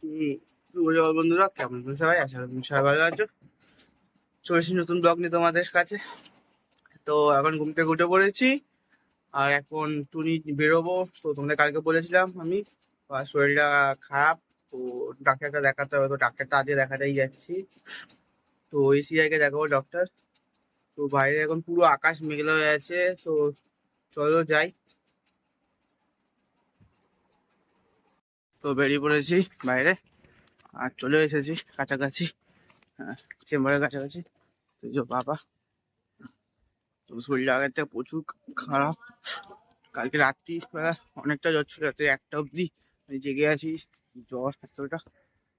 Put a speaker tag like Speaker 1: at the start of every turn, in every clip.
Speaker 1: শুভ সকাল বন্ধুরা, কেমন আছো সবাই? আশা করি তুমি সবাই ভালো আছো। চলেছি নতুন ব্লগ নিয়ে তোমাদের কাছে। তো এখন ঘুম থেকে উঠে পড়েছি, আর এখন টুনি বেরোবো। তো তোমাদের কালকে বলেছিলাম আমি শরীরটা খারাপ, তো ডাক্তারটা দেখাতে হবে। তো ডাক্তারটা আজকে দেখাতেই যাচ্ছি। তো এসিআইকে দেখাবো ডক্টর। তো বাইরে এখন পুরো আকাশ মেঘলা হয়ে আছে, তো চলো যাই। তো বেরিয়ে পড়েছি বাইরে, আর চলে এসেছি কাছাকাছি, হ্যাঁ, চেম্বারের কাছাকাছি। তো যে বাবা, তো শরীরটা আগের থেকে প্রচুর খারাপ। কালকে রাত্রি অনেকটা জ্বর ছিল, রাত্রে 1টা অবধি আমি জেগে আছি। জ্বর এতটা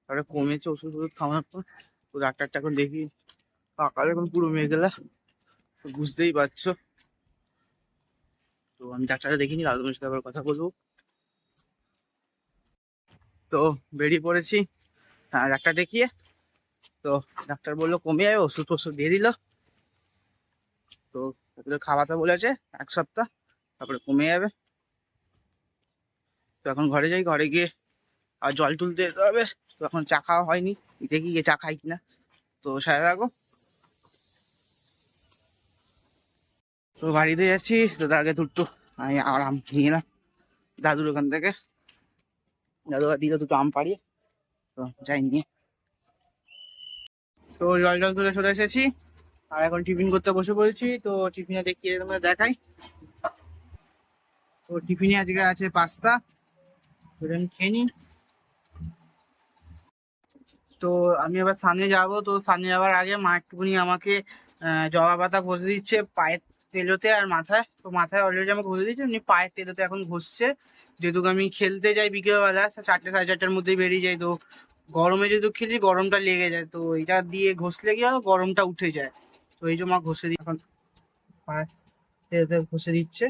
Speaker 1: তারপরে কমেছে ওষুধ টষুধ খাওয়ানোর পর। তো ডাক্তারটা এখন দেখি, আকাশ এখন পুরো মেঘলা, তো বুঝতেই পারছো। তো আমি ডাক্তারটা দেখিনি, দাদা তোমার সাথে আবার কথা বলবো। তো বেরিয়ে পড়েছি ডাক্তার দেখিয়ে। তো ডাক্তার বললো কমে যাবে, ওষুধ টষুধ দিয়ে দিল। তো এগুলো খাওয়াতে বলেছে 1 সপ্তাহ, তারপরে কমে যাবে। তো এখন ঘরে যাই, ঘরে গিয়ে আর জল তুলতে যেতে হবে। তো এখন চা খাওয়া হয়নি, দেখি গিয়ে চা খাই কিনা। তো সাথে থাকো। তো বাড়িতে যাচ্ছি, তো তার আগে দুটো আমি আরাম নিয়ে না দাদুর ওখান থেকে। দাদু দিল দুটো আম পাড়িয়ে, তো যাই নিয়ে। তো জল জল তুলে চলে এসেছি, আর এখন টিফিন করতে বসে পড়েছি। তো টিফিনে দেখিয়ে তোমরা দেখাই। তো টিফিনে আজকে আছে পাস্তা, খেয়ে নি। তো আমি আবার সামনে যাব। তো সামনে যাওয়ার আগে মা একটুখানি আমাকে জবা পাতা ঘষে দিচ্ছে পায়ের তেলোতে আর মাথায়। তো মাথায় অলরেডি আমাকে ঘষে দিচ্ছে, এমনি পায়ের তেলোতে এখন ঘষছে। যেহেতু আমি খেলতে যাই বিকেলবেলা 4টে সাড়ে 4টার মধ্যেই বেরিয়ে যাই, তো গরমে যেহেতু খেলি গরমটা লেগে যায়, তো এটা দিয়ে ঘষলে কি হয় গরমটা উঠে যায়। তো এই যে মা ঘষে দিয়ে এখন পায়ের তেলোতে ঘষে দিচ্ছে।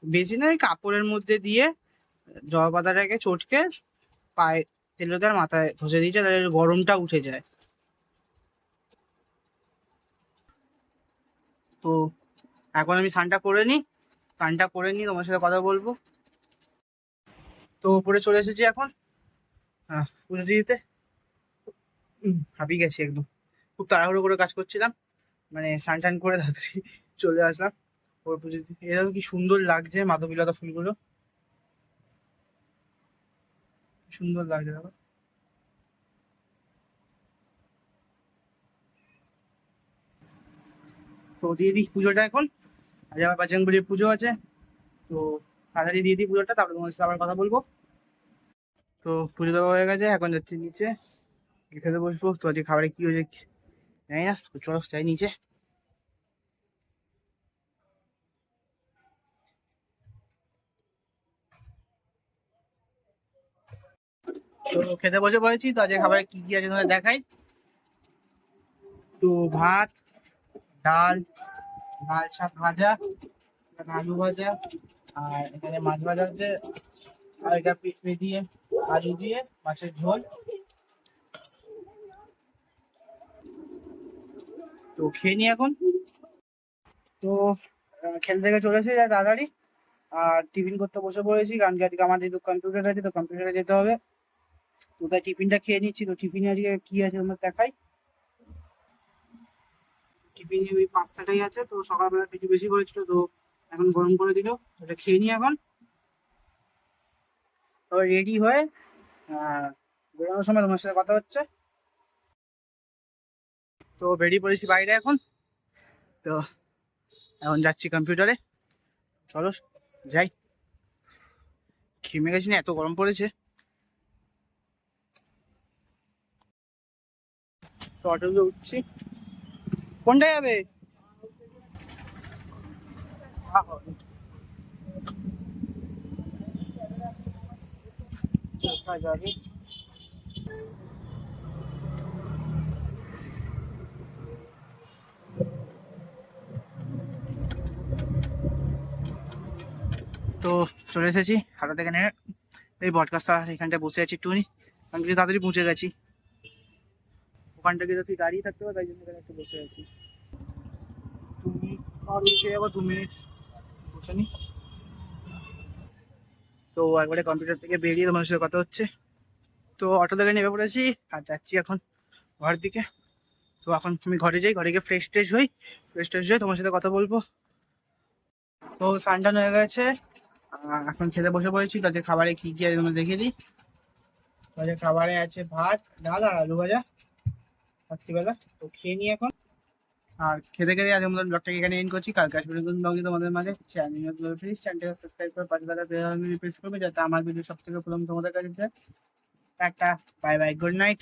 Speaker 1: বেশি না, এই কাপড়ের মধ্যে দিয়ে জবা পাতাটাকে চটকে পায়ে তেলোতে আর মাথায় ঘষে দিচ্ছে, তাহলে গরমটা উঠে যায়। তো এখন আমি স্নানটা করে নিই, স্নানটা করে নিই তোমার সাথে কথা বলবো। তো উপরে চলে এসেছি এখন পুজো দিতে। হাঁপিয়ে গেছি একদম, খুব তাড়াহুড়ো করে কাজ করছিলাম, মানে স্নান টান করে তাড়াতাড়ি চলে আসলাম ওর পুজো দিতে। এরকম কি সুন্দর লাগছে মাধবীলতা ফুলগুলো, সুন্দর লাগছে দেখো। তো দিয়ে দিই পুজোটা এখন, আজ আমার বাজরংবলির পুজো আছে। তো তাড়াতাড়ি দিয়ে দিই পুজোটা, তারপরে তোমার সাথে আবার কথা বলবো। তো পুজো দেওয়া হয়ে গেছে, এখন যাচ্ছি নিচে খেতে বসবো। তো আজকে খাবারে কি হয়েছে জানি না, তো চলো যাই নিচে। তো খেতে বসে পড়েছি। তো আজকে খাবারে কি কি আছে তোমাদের দেখাই। তো ভাত, ডাল, লাল শাক ভাজা, আলু ভাজা, আর এখানে মাছ ভাজা আছে, আর এটা পেঁপে দিয়ে আলু দিয়ে মাছের ঝোল। তো খেয়ে নি এখন। তো খেল থেকে চলে এসে যায় তাড়াতাড়ি, আর টিফিন করতে বসে পড়েছি, কারণ কি আজকে আমার যেহেতু কম্পিউটার আছে, তো কম্পিউটারে যেতে হবে। তো তাই টিফিনটা খেয়ে নিচ্ছি। তো টিফিনে আজকে কি আছে তোমার দেখাই। টিফিনে ওই পাস্তাটাই আছে, তো সকালবেলা একটু বেশি করেছিল, তো এখন গরম করে দিল, ওটা খেয়ে নি এখন। তবে রেডি হয়ে বেরোনোর সময় তোমার সাথে কথা হচ্ছে। তো বেরিয়ে পড়েছি বাইরে এখন। তো এখন যাচ্ছি কম্পিউটারে, চলো যাই। ঘেমে গেছি না, এত গরম পড়েছে। তো অটোতে উঠছি, কোনটা যাবে? যাবে। তো চলে এসেছি হাটা থেকে নেমে, এই বটগাছটা এখানটায় বসে আছি একটুখানি, আমি কিছু তাড়াতাড়ি পৌঁছে গেছি। ওখানটাকে যাচ্ছি দাঁড়িয়ে থাকতে হবে, তাই জন্য এখানে একটু বসে আছি। তুমি নিচে যাবো 2 মিনিট বসে নি। তো একবারে কম্পিউটার থেকে বেরিয়ে তোমার সাথে কথা হচ্ছে। তো অটো থেকে নেমে পড়েছি আর যাচ্ছি এখন ঘরের দিকে। তো এখন আমি ঘরে যাই, ঘরে গিয়ে ফ্রেশ ট্রেশ হই, ফ্রেশ ট্রেশ হয়ে তোমার সাথে কথা বলবো। তো স্নান হয়ে গেছে, এখন খেতে বসে পড়েছি। তো আজকে খাবারে কি কি আছে তোমার দেখিয়ে দিই। তো আজকে খাবারে আছে ভাত, ডাল আর আলু ভাজা রাত্রিবেলা। তো খেয়ে নিই এখন। আর খেতে খেতে আজকের মতন ব্লগটাকে এখানে এন্ড করছি। কালকে আসবে নতুন ব্লগে তোমাদের মাঝে। চ্যানেলটাকে সাবস্ক্রাইব করে পাশে থাকা বেল আইকনটি প্রেস করবে যাতে আমার ভিডিও সব থেকে প্রথম তোমাদের কাছে যায়। Tata, bye bye, good night.